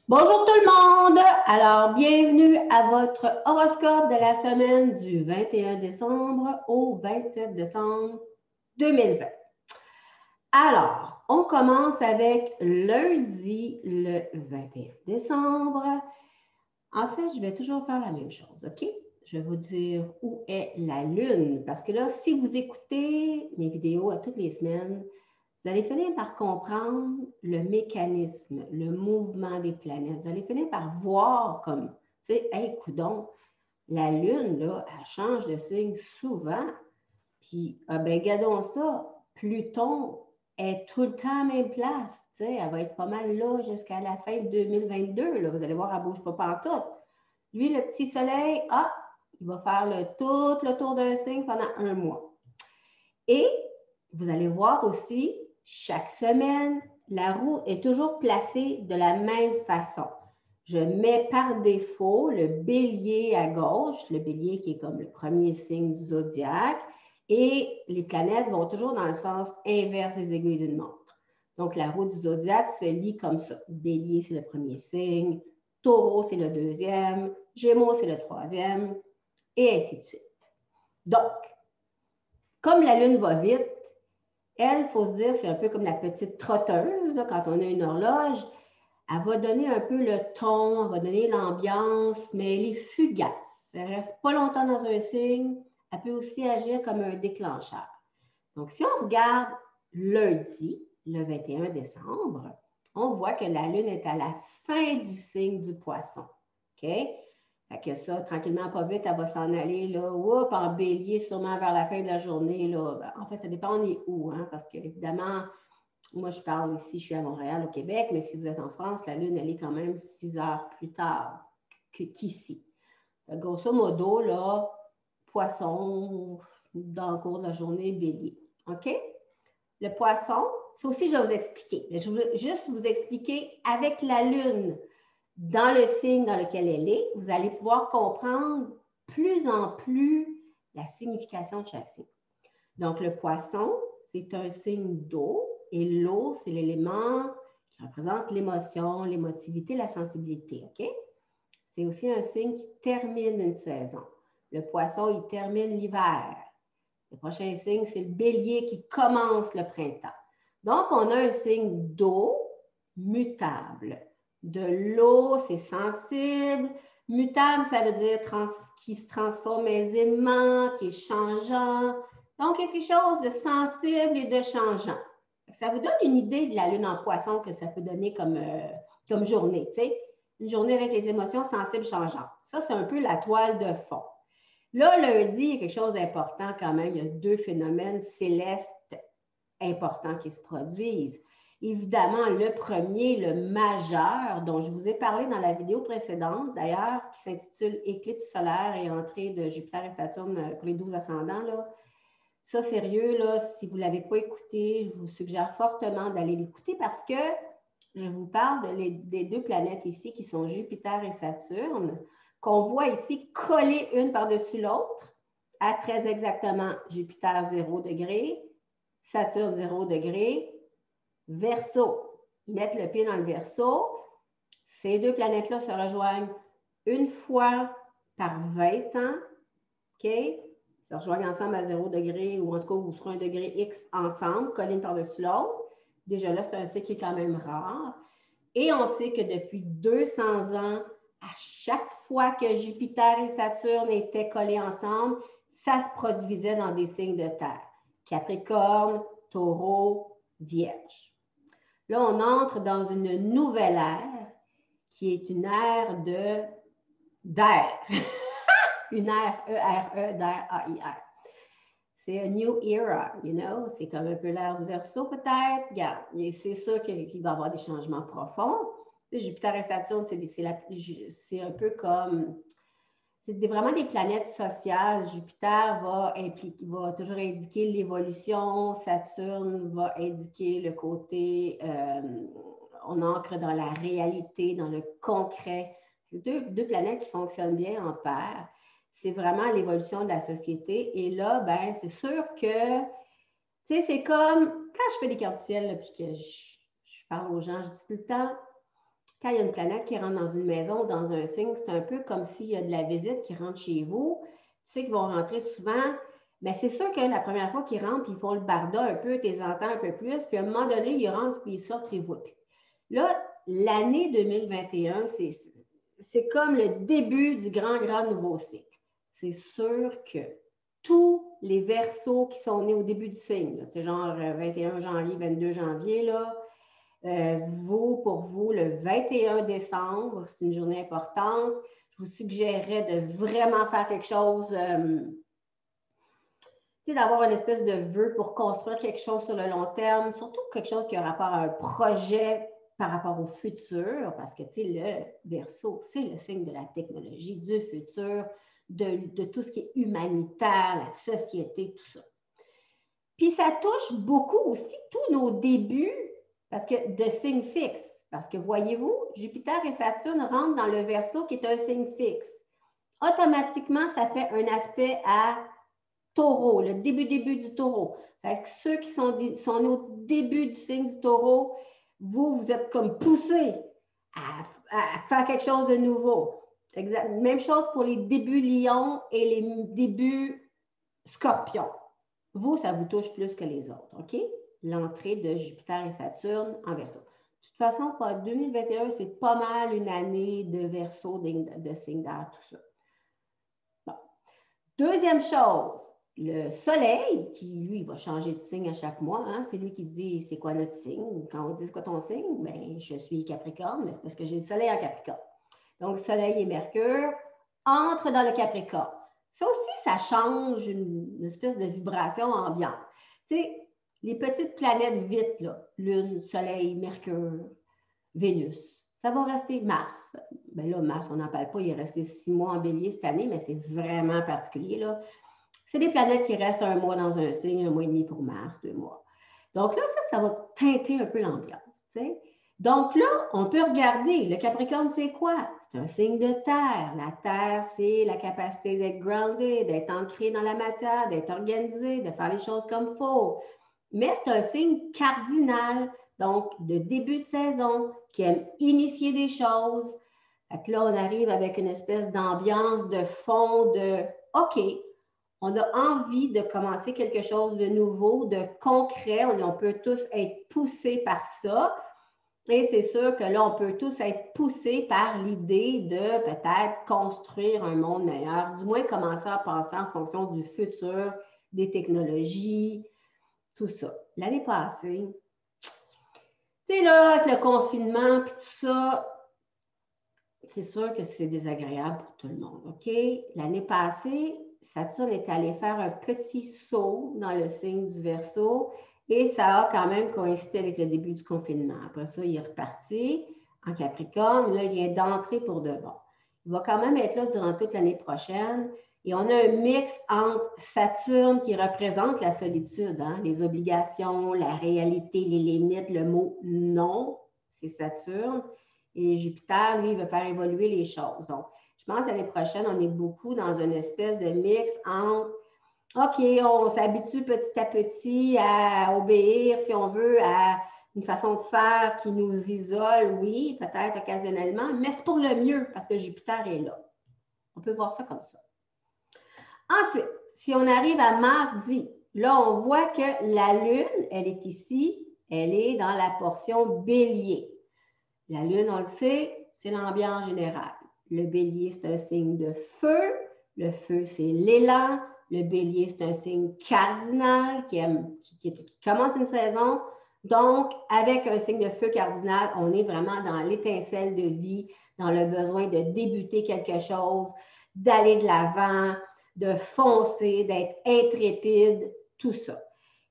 Bonjour tout le monde! Alors, bienvenue à votre horoscope de la semaine du 21 décembre au 27 décembre 2020. Alors, on commence avec lundi le 21 décembre. En fait, je vais toujours faire la même chose, OK? Je vais vous dire où est la Lune, parce que là, si vous écoutez mes vidéos à toutes les semaines, vous allez finir par comprendre le mécanisme, le mouvement des planètes. Vous allez finir par voir comme, tu sais, hey, coudonc, la Lune, là, elle change de signe souvent. Puis, ah ben, regardons ça, Pluton est tout le temps à la même place. Tu sais, elle va être pas mal là jusqu'à la fin de 2022. Là. Vous allez voir, elle ne bouge pas partout. Lui, le petit soleil, il va faire tout le tour d'un signe pendant un mois. Et vous allez voir aussi, chaque semaine, la roue est toujours placée de la même façon. Je mets par défaut le bélier à gauche, le bélier qui est comme le premier signe du zodiaque, et les planètes vont toujours dans le sens inverse des aiguilles d'une montre. Donc, la roue du zodiaque se lit comme ça. Bélier, c'est le premier signe, taureau, c'est le deuxième, gémeaux, c'est le troisième, et ainsi de suite. Donc, comme la Lune va vite, elle, il faut se dire, c'est un peu comme la petite trotteuse, là, quand on a une horloge. Elle va donner un peu le ton, elle va donner l'ambiance, mais elle est fugace. Elle ne reste pas longtemps dans un signe. Elle peut aussi agir comme un déclencheur. Donc, si on regarde lundi, le 21 décembre, on voit que la Lune est à la fin du signe du Poisson. OK? Fait que ça, tranquillement, pas vite, elle va s'en aller, là, en bélier, sûrement vers la fin de la journée, là. En fait, ça dépend on est où, hein, parce que, évidemment, moi, je parle ici, je suis à Montréal, au Québec, mais si vous êtes en France, la Lune, elle est quand même 6 heures plus tard qu'ici. Grosso modo, là, Poisson, dans le cours de la journée, bélier. OK? Le Poisson, ça aussi, je vais vous expliquer. Mais je veux juste vous expliquer avec la Lune dans le signe dans lequel elle est, vous allez pouvoir comprendre plus en plus la signification de chaque signe. Donc, le Poisson, c'est un signe d'eau et l'eau, c'est l'élément qui représente l'émotion, l'émotivité, la sensibilité. OK? C'est aussi un signe qui termine une saison. Le Poisson, il termine l'hiver. Le prochain signe, c'est le Bélier qui commence le printemps. Donc, on a un signe d'eau mutable. De l'eau, c'est sensible. Mutable, ça veut dire qui se transforme aisément, qui est changeant. Donc, il y a quelque chose de sensible et de changeant. Ça vous donne une idée de la Lune en Poisson que ça peut donner comme journée. Tu sais? Une journée avec les émotions sensibles changeantes. Ça, c'est un peu la toile de fond. Là, lundi, il y a quelque chose d'important quand même. Il y a deux phénomènes célestes importants qui se produisent. Évidemment, le premier, le majeur, dont je vous ai parlé dans la vidéo précédente, d'ailleurs, qui s'intitule « Éclipse solaire et entrée de Jupiter et Saturne pour les 12 ascendants », là. Ça, sérieux, là, si vous ne l'avez pas écouté, je vous suggère fortement d'aller l'écouter parce que je vous parle des deux planètes ici qui sont Jupiter et Saturne, qu'on voit ici coller une par-dessus l'autre à très exactement Jupiter 0 degré, Saturne 0 degré, Verseau. Ils mettent le pied dans le Verseau. Ces deux planètes-là se rejoignent une fois par 20 ans. OK? Ils se rejoignent ensemble à 0 degré ou en tout cas, vous serez un degré X ensemble, collés une par-dessus l'autre. Déjà là, c'est un cycle qui est quand même rare. Et on sait que depuis 200 ans, à chaque fois que Jupiter et Saturne étaient collés ensemble, ça se produisait dans des signes de terre. Capricorne, Taureau, Vierge. Là, on entre dans une nouvelle ère qui est une ère d'air. Une ère, E-R-E, d'air, A-I-R. C'est a new era, you know? C'est comme un peu l'ère du Verseau, peut-être. Regarde, c'est sûr qu'il va y avoir des changements profonds. Jupiter et Saturne, c'est un peu comme... C'est vraiment des planètes sociales. Jupiter va toujours indiquer l'évolution. Saturne va indiquer le côté... on ancre dans la réalité, dans le concret. C'est deux planètes qui fonctionnent bien en paire. C'est vraiment l'évolution de la société. Et là, ben, c'est sûr que, tu sais, c'est comme quand je fais des cartes du ciel, puis que je parle aux gens, je dis tout le temps, Quand il y a une planète qui rentre dans une maison ou dans un signe, c'est un peu comme s'il y a de la visite qui rentre chez vous. Tu sais qu'ils vont rentrer souvent. Mais c'est sûr que la première fois qu'ils rentrent, puis ils font le barda un peu, tu les entends un peu plus, puis à un moment donné, ils rentrent, puis ils sortent, tu les vois plus. Là, l'année 2021, c'est comme le début du grand nouveau cycle. C'est sûr que tous les Verseaux qui sont nés au début du signe, c'est genre 21 janvier, 22 janvier, là, pour vous, le 21 décembre, c'est une journée importante. Je vous suggérerais de vraiment faire quelque chose, d'avoir une espèce de vœu pour construire quelque chose sur le long terme, surtout quelque chose qui a rapport à un projet par rapport au futur, parce que le Verseau, c'est le signe de la technologie, du futur, de tout ce qui est humanitaire, la société, tout ça. Puis ça touche beaucoup aussi tous nos débuts, parce que de signes fixes. Parce que voyez-vous, Jupiter et Saturne rentrent dans le Verseau qui est un signe fixe. Automatiquement, ça fait un aspect à Taureau, le début du Taureau. Fait que ceux qui sont nés au début du signe du Taureau, vous êtes comme poussés à faire quelque chose de nouveau. Exact. Même chose pour les débuts Lion et les débuts Scorpion. Vous, ça vous touche plus que les autres, OK? L'entrée de Jupiter et Saturne en Verseau. De toute façon, 2021, c'est pas mal une année de Verseau, de signe d'air, tout ça. Bon. Deuxième chose, le Soleil, qui, lui, va changer de signe à chaque mois. Hein? C'est lui qui dit c'est quoi notre signe. Quand on dit c'est quoi ton signe, bien, je suis Capricorne, mais c'est parce que j'ai le Soleil en Capricorne. Donc, Soleil et Mercure entrent dans le Capricorne. Ça aussi, ça change une espèce de vibration ambiante. Tu sais, les petites planètes vite, là, Lune, Soleil, Mercure, Vénus, ça va rester Mars. Bien là, Mars, on n'en parle pas, il est resté 6 mois en bélier cette année, mais c'est vraiment particulier, là. C'est des planètes qui restent 1 mois dans un signe, 1 mois et demi pour Mars, 2 mois. Donc là, ça va teinter un peu l'ambiance, tu sais. Donc là, on peut regarder, le Capricorne, c'est quoi? C'est un signe de terre. La terre, c'est la capacité d'être grounded, d'être ancré dans la matière, d'être organisé, de faire les choses comme il faut. Mais c'est un signe cardinal, donc de début de saison, qui aime initier des choses. Fait que là, on arrive avec une espèce d'ambiance de fond de OK, on a envie de commencer quelque chose de nouveau, de concret. On peut tous être poussés par ça. Et c'est sûr que là, on peut tous être poussés par l'idée de peut-être construire un monde meilleur, du moins commencer à penser en fonction du futur, des technologies, tout ça. L'année passée, tu sais, là, avec le confinement puis tout ça, c'est sûr que c'est désagréable pour tout le monde, OK? L'année passée, Saturne est allé faire un petit saut dans le signe du Verseau et ça a quand même coïncidé avec le début du confinement. Après ça, il est reparti en Capricorne. Là, il vient d'entrer pour de bon. Il va quand même être là durant toute l'année prochaine. Et on a un mix entre Saturne qui représente la solitude, hein, les obligations, la réalité, les limites, le mot non, c'est Saturne. Et Jupiter, lui, il veut faire évoluer les choses. Donc, je pense que l'année prochaine, on est beaucoup dans une espèce de mix entre OK, on s'habitue petit à petit à obéir, si on veut, à une façon de faire qui nous isole, oui, peut-être occasionnellement, mais c'est pour le mieux parce que Jupiter est là. On peut voir ça comme ça. Ensuite, si on arrive à mardi, là, on voit que la Lune, elle est ici, elle est dans la portion bélier. La Lune, on le sait, c'est l'ambiance générale. Le bélier, c'est un signe de feu. Le feu, c'est l'élan. Le bélier, c'est un signe cardinal qui commence une saison. Donc, avec un signe de feu cardinal, on est vraiment dans l'étincelle de vie, dans le besoin de débuter quelque chose, d'aller de l'avant, de foncer, d'être intrépide, tout ça.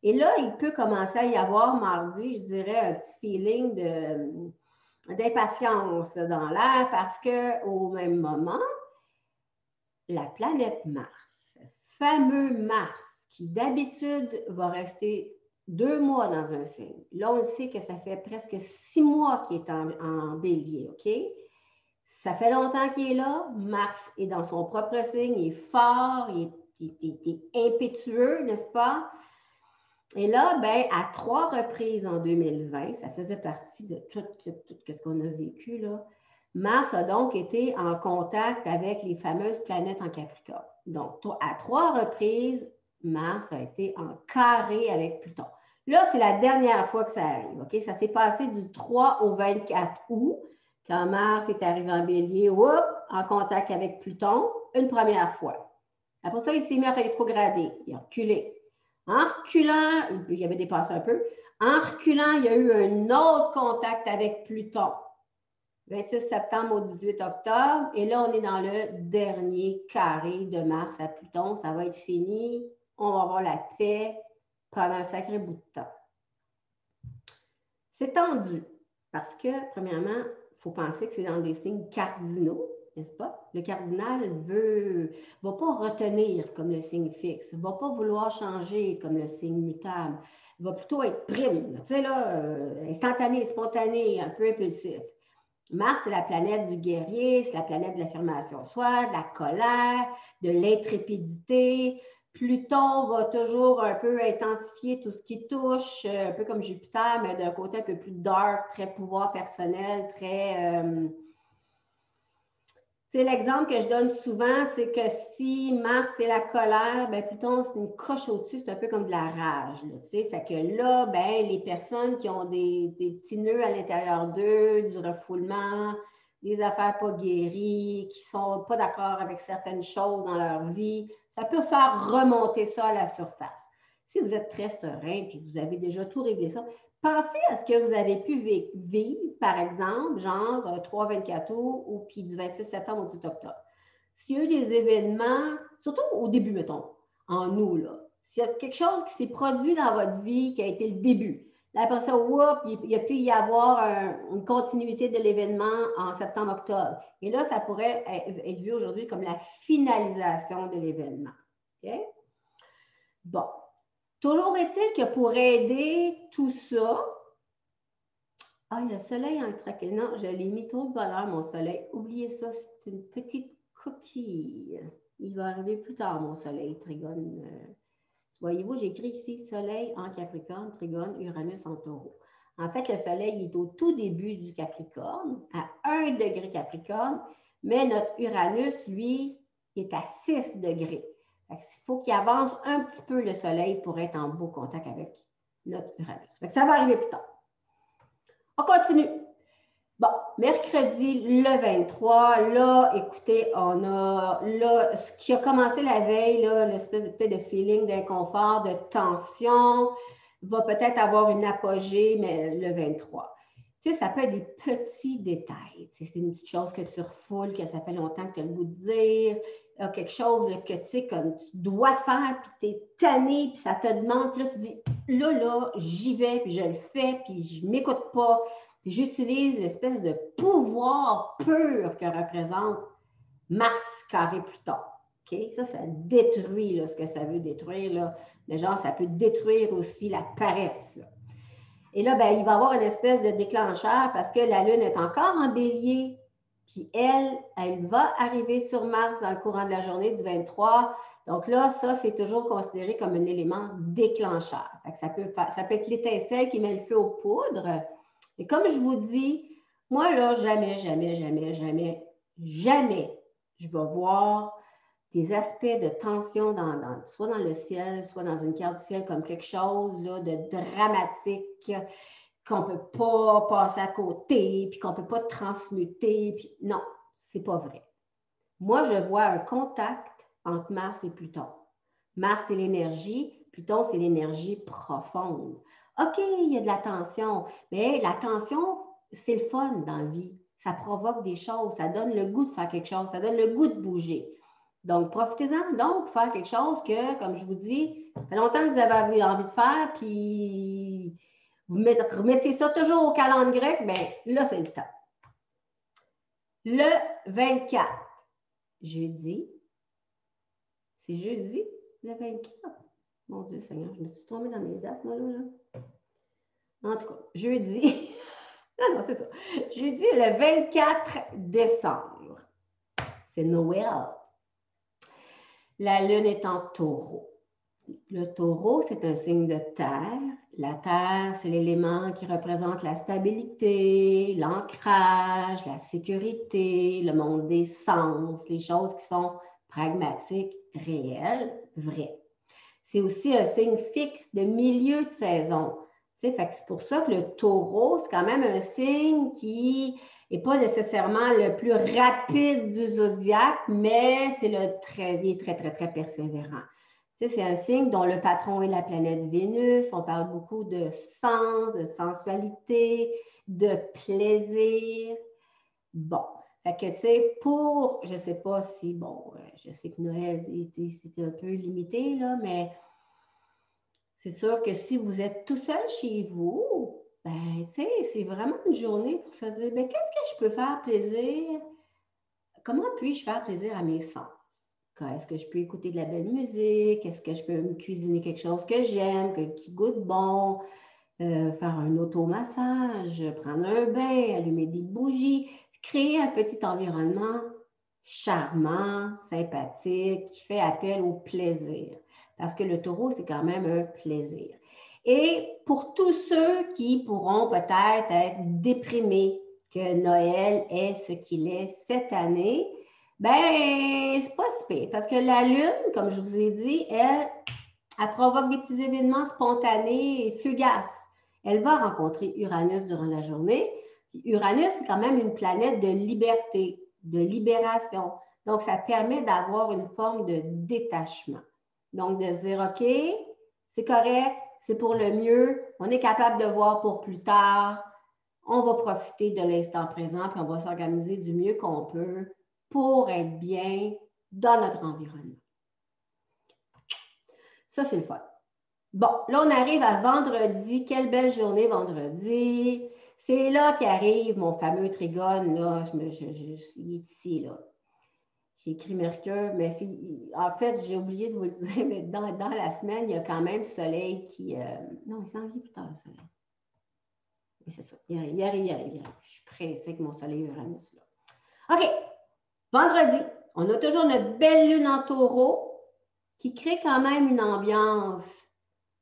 Et là, il peut commencer à y avoir mardi, je dirais, un petit feeling d'impatience dans l'air parce qu'au même moment, la planète Mars, fameux Mars, qui d'habitude va rester 2 mois dans un signe. Là, on sait que ça fait presque 6 mois qu'il est en bélier, OK? Ça fait longtemps qu'il est là. Mars est dans son propre signe, il est fort, il est impétueux, n'est-ce pas? Et là, ben, à 3 reprises en 2020, ça faisait partie de tout ce qu'on a vécu, là. Mars a donc été en contact avec les fameuses planètes en Capricorne. Donc, à 3 reprises, Mars a été en carré avec Pluton. Là, c'est la dernière fois que ça arrive. OK? Ça s'est passé du 3 au 24 août, quand Mars est arrivé en Bélier, en contact avec Pluton, une première fois. Après ça, il s'est mis à rétrograder. Il a reculé. En reculant, il avait dépassé un peu. En reculant, il y a eu un autre contact avec Pluton. 26 septembre au 18 octobre. Et là, on est dans le dernier carré de Mars à Pluton. Ça va être fini. On va avoir la paix pendant un sacré bout de temps. C'est tendu parce que, premièrement, il faut penser que c'est dans des signes cardinaux, n'est-ce pas? Le cardinal ne va pas retenir comme le signe fixe, ne va pas vouloir changer comme le signe mutable. Il va plutôt être prime, tu sais, là, instantané, spontané, un peu impulsif. Mars, c'est la planète du guerrier, c'est la planète de l'affirmation de soi, de la colère, de l'intrépidité. Pluton va toujours un peu intensifier tout ce qui touche, un peu comme Jupiter, mais d'un côté un peu plus dark, très pouvoir personnel, très... C'est l'exemple que je donne souvent, c'est que si Mars, c'est la colère, ben Pluton, c'est une coche au-dessus, c'est un peu comme de la rage. Là, fait que là, ben, les personnes qui ont des petits nœuds à l'intérieur d'eux, du refoulement, des affaires pas guéries, qui ne sont pas d'accord avec certaines choses dans leur vie, ça peut faire remonter ça à la surface. Si vous êtes très serein et que vous avez déjà tout réglé ça, pensez à ce que vous avez pu vivre, par exemple, genre 3-24 août ou puis du 26 septembre au 18 octobre. S'il y a eu des événements, surtout au début, mettons, en août, là, s'il y a quelque chose qui s'est produit dans votre vie qui a été le début, là, après ça, il y a pu y avoir une continuité de l'événement en septembre-octobre. Et là, ça pourrait être vu aujourd'hui comme la finalisation de l'événement. OK? Bon. Toujours est-il que pour aider tout ça, le soleil en traqué. Non, je l'ai mis trop de valeur, mon soleil. Oubliez ça, c'est une petite coquille. Il va arriver plus tard, mon soleil, Trigone. Voyez-vous, j'écris ici soleil en Capricorne, Trigone, Uranus en Taureau. En fait, le soleil est au tout début du Capricorne, à 1 degré Capricorne, mais notre Uranus, lui, est à 6 degrés. Il faut qu'il avance un petit peu le soleil pour être en beau contact avec notre Uranus. Ça va arriver plus tard. On continue. Bon, mercredi, le 23, là, écoutez, on a, là, ce qui a commencé la veille, là, l'espèce de peut-être de feeling d'inconfort, de tension, va peut-être avoir une apogée, mais le 23. Tu sais, ça peut être des petits détails. C'est une petite chose que tu refoules, que ça fait longtemps que tu as le goût de dire, quelque chose que tu sais, comme tu dois faire, puis tu es tanné, puis ça te demande, puis là, tu dis, là, j'y vais, puis je le fais, puis je ne m'écoute pas. Puis j'utilise l'espèce de pouvoir pur que représente Mars carré Pluton. Okay? Ça détruit là, ce que ça veut détruire. Là. Mais genre, ça peut détruire aussi la paresse. Là. Et là, ben, il va y avoir une espèce de déclencheur parce que la Lune est encore en bélier. Puis elle va arriver sur Mars dans le courant de la journée du 23. Donc là, ça, c'est toujours considéré comme un élément déclencheur. Fait que ça peut être l'étincelle qui met le feu aux poudres. Et comme je vous dis, moi, là, jamais, je vais voir des aspects de tension soit dans le ciel, soit dans une carte du ciel comme quelque chose là, de dramatique qu'on ne peut pas passer à côté, puis qu'on ne peut pas transmuter. Puis non, c'est pas vrai. Moi, je vois un contact entre Mars et Pluton. Mars, c'est l'énergie. Pluton, c'est l'énergie profonde. OK, il y a de la tension, mais la tension, c'est le fun dans la vie. Ça provoque des choses, ça donne le goût de faire quelque chose, ça donne le goût de bouger. Donc, profitez-en donc pour faire quelque chose que, comme je vous dis, ça fait longtemps que vous avez envie de faire, puis vous remettiez ça toujours au calendrier grec, bien là, c'est le temps. Le 24, jeudi, c'est jeudi, le 24. Mon Dieu Seigneur, je me suis tombée dans mes dates, moi, là. En tout cas, jeudi, non, c'est ça. Jeudi, le 24 décembre, c'est Noël. La Lune est en Taureau. Le taureau, c'est un signe de terre. La terre, c'est l'élément qui représente la stabilité, l'ancrage, la sécurité, le monde des sens, les choses qui sont pragmatiques, réelles, vraies. C'est aussi un signe fixe de milieu de saison. C'est pour ça que le taureau, c'est quand même un signe qui n'est pas nécessairement le plus rapide du zodiaque, mais il est très, très, très persévérant. C'est un signe dont le patron est la planète Vénus. On parle beaucoup de sens, de sensualité, de plaisir. Bon, fait que, tu sais, je ne sais pas si, bon, je sais que Noël, c'était un peu limité, là, mais c'est sûr que si vous êtes tout seul chez vous, ben, tu sais, c'est vraiment une journée pour se dire, ben, qu'est-ce que je peux faire plaisir? Comment puis-je faire plaisir à mes sens? Est-ce que je peux écouter de la belle musique? Est-ce que je peux me cuisiner quelque chose que j'aime, qui goûte bon? Faire un automassage, prendre un bain, allumer des bougies, créer un petit environnement charmant, sympathique, qui fait appel au plaisir. Parce que le taureau, c'est quand même un plaisir. Et pour tous ceux qui pourront peut-être être déprimés que Noël est ce qu'il est cette année, ben, c'est pas si pire. Parce que la Lune, comme je vous ai dit, elle provoque des petits événements spontanés et fugaces. Elle va rencontrer Uranus durant la journée. Uranus, c'est quand même une planète de liberté, de libération. Donc, ça permet d'avoir une forme de détachement. Donc, de se dire, OK, c'est correct, c'est pour le mieux, on est capable de voir pour plus tard, on va profiter de l'instant présent, puis on va s'organiser du mieux qu'on peut pour être bien dans notre environnement. Ça, c'est le fun. Bon, là, on arrive à vendredi. Quelle belle journée vendredi. C'est là qu'arrive mon fameux trigone, là. Il est ici, là. J'ai écrit Mercure, mais en fait, j'ai oublié de vous le dire, mais dans la semaine, il y a quand même le soleil qui... non, il s'en vient plus tard, le soleil. Oui, c'est ça. Il arrive. Je suis pressée avec mon soleil Uranus, là. OK. Vendredi, on a toujours notre belle lune en taureau qui crée quand même une ambiance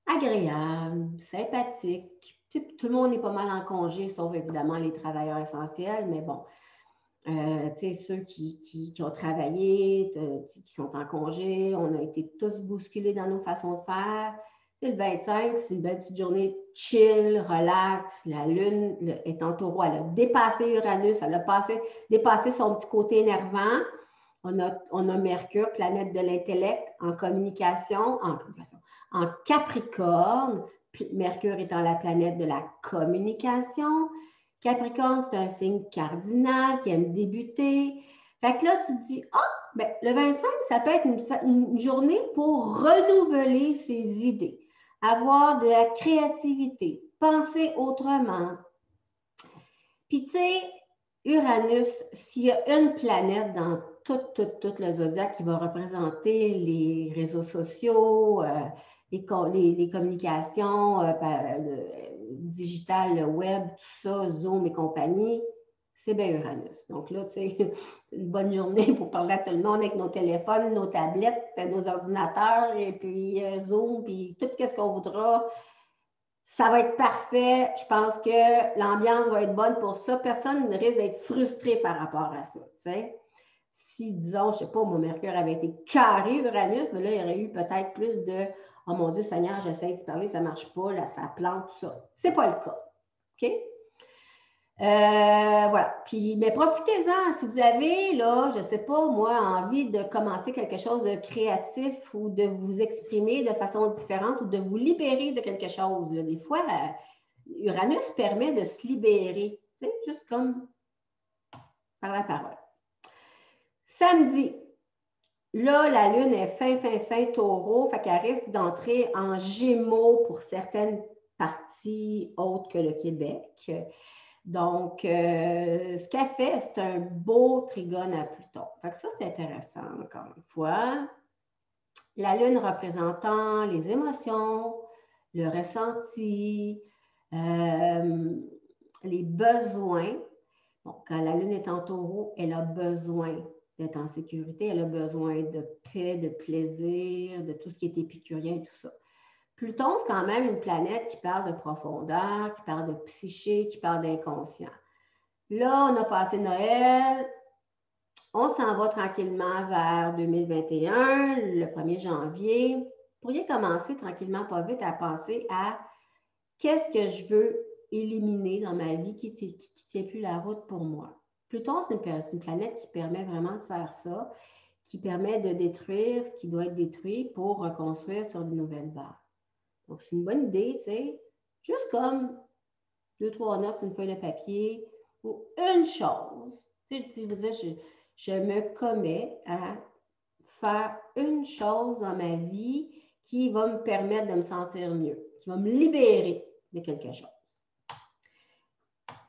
agréable, sympathique. Tout le monde est pas mal en congé, sauf évidemment les travailleurs essentiels, mais bon, ceux qui ont travaillé, qui sont en congé, on a été tous bousculés dans nos façons de faire. Le 25, c'est une belle petite journée chill, relax. La Lune est en taureau, elle a dépassé Uranus, elle a dépassé son petit côté énervant. On a Mercure, planète de l'intellect, en communication, en Capricorne. Mercure étant la planète de la communication. Capricorne, c'est un signe cardinal qui aime débuter. Fait que là, tu te dis, ben, le 25, ça peut être une journée pour renouveler ses idées, avoir de la créativité, penser autrement. Puis, tu sais, Uranus, s'il y a une planète dans tout le zodiaque qui va représenter les réseaux sociaux, les communications digitales, le web, tout ça, Zoom et compagnie, c'est bien Uranus. Donc là, tu sais, c'est une bonne journée pour parler à tout le monde avec nos téléphones, nos tablettes, nos ordinateurs, et puis Zoom, puis tout ce qu'on voudra. Ça va être parfait. Je pense que l'ambiance va être bonne pour ça. Personne ne risque d'être frustré par rapport à ça. T'sais. Si, disons, je ne sais pas, mon Mercure avait été carré Uranus, mais là, il y aurait eu peut-être plus de « Oh mon Dieu Seigneur, j'essaie de parler, ça ne marche pas, là, ça plante, tout ça. » Ce n'est pas le cas. OK? Voilà. Puis, mais profitez-en. Si vous avez, là, je ne sais pas, moi, envie de commencer quelque chose de créatif ou de vous exprimer de façon différente ou de vous libérer de quelque chose. Là. Des fois, Uranus permet de se libérer, tu sais, juste comme par la parole. Samedi, là, la Lune est fin taureau, fait qu'elle risque d'entrer en Gémeaux pour certaines parties autres que le Québec. Donc, ce qu'elle fait, c'est un beau trigone à Pluton. Fait que ça, c'est intéressant, encore une fois. La Lune représentant les émotions, le ressenti, les besoins. Bon, quand la Lune est en taureau, elle a besoin d'être en sécurité. Elle a besoin de paix, de plaisir, de tout ce qui est épicurien et tout ça. Pluton, c'est quand même une planète qui parle de profondeur, qui parle de psyché, qui parle d'inconscient. Là, on a passé Noël, on s'en va tranquillement vers 2021, le 1er janvier. Vous pourriez commencer tranquillement, pas vite, à penser à qu'est-ce que je veux éliminer dans ma vie qui ne tient plus la route pour moi. Pluton, c'est une planète qui permet vraiment de faire ça, qui permet de détruire ce qui doit être détruit pour reconstruire sur de nouvelles bases. Donc, c'est une bonne idée, tu sais, juste comme 2-3 notes, une feuille de papier ou une chose. Tu sais, je veux dire, je me commets à faire une chose dans ma vie qui va me permettre de me sentir mieux, qui va me libérer de quelque chose.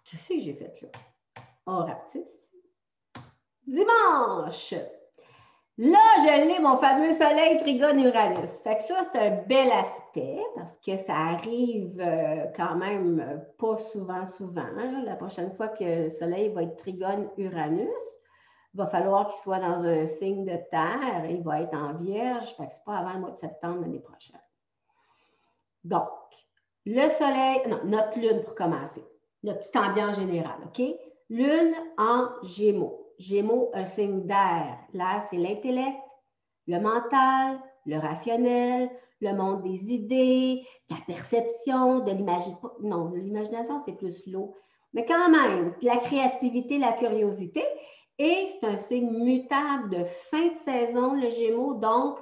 Je sais que j'ai fait là. Horatis. Dimanche. Là, je l'ai, mon fameux soleil Trigone Uranus. Fait que ça, c'est un bel aspect parce que ça arrive quand même pas souvent. Là. La prochaine fois que le soleil va être Trigone Uranus, il va falloir qu'il soit dans un signe de terre et il va être en vierge. Fait que c'est pas avant le mois de septembre l'année prochaine. Donc, le soleil, non, notre lune pour commencer, notre petite ambiance générale, OK? Lune en Gémeaux. Gémeaux, un signe d'air. L'air, c'est l'intellect, le mental, le rationnel, le monde des idées, de la perception, de l'imagination. Non, l'imagination, c'est plus l'eau. Mais quand même, la créativité, la curiosité. Et c'est un signe mutable de fin de saison, le Gémeaux. Donc,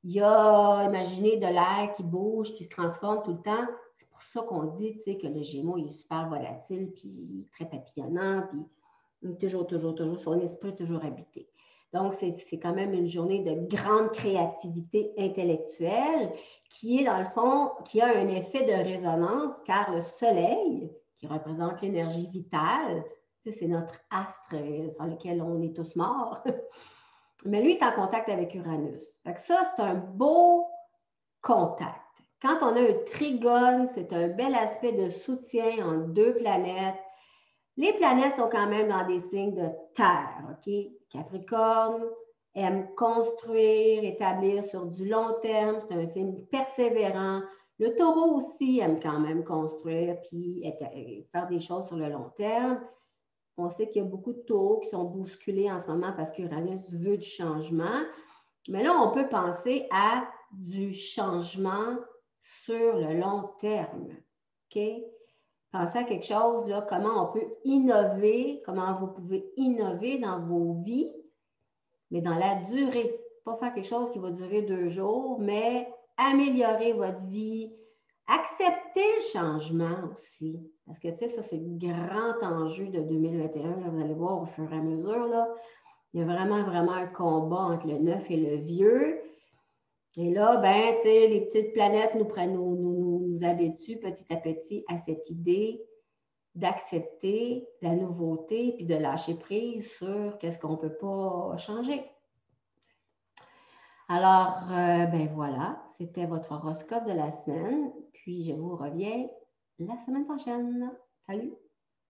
il y a, imaginez, de l'air qui bouge, qui se transforme tout le temps. C'est pour ça qu'on dit, tu sais, que le Gémeaux, il est super volatile, puis très papillonnant, puis toujours, son esprit est toujours habité. Donc, c'est quand même une journée de grande créativité intellectuelle qui est, dans le fond, qui a un effet de résonance, car le soleil, qui représente l'énergie vitale, c'est notre astre sur lequel on est tous morts, mais lui est en contact avec Uranus. Fait que ça, c'est un beau contact. Quand on a un trigone, c'est un bel aspect de soutien entre deux planètes. Les planètes sont quand même dans des signes de terre, OK? Capricorne aime construire, établir sur du long terme, c'est un signe persévérant. Le taureau aussi aime quand même construire puis faire des choses sur le long terme. On sait qu'il y a beaucoup de taureaux qui sont bousculés en ce moment parce qu'Uranus veut du changement. Mais là, on peut penser à du changement sur le long terme, OK? Pensez à quelque chose, là, comment on peut innover, comment vous pouvez innover dans vos vies, mais dans la durée. Pas faire quelque chose qui va durer 2 jours, mais améliorer votre vie, accepter le changement aussi. Parce que, tu sais, ça, c'est le grand enjeu de 2021. Là, vous allez voir au fur et à mesure, là, il y a vraiment, vraiment un combat entre le neuf et le vieux. Et là, ben, tu sais, les petites planètes nous habituent petit à petit à cette idée d'accepter la nouveauté puis de lâcher prise sur qu'est-ce qu'on ne peut pas changer. Alors, ben voilà, c'était votre horoscope de la semaine. Puis, je vous reviens la semaine prochaine. Salut!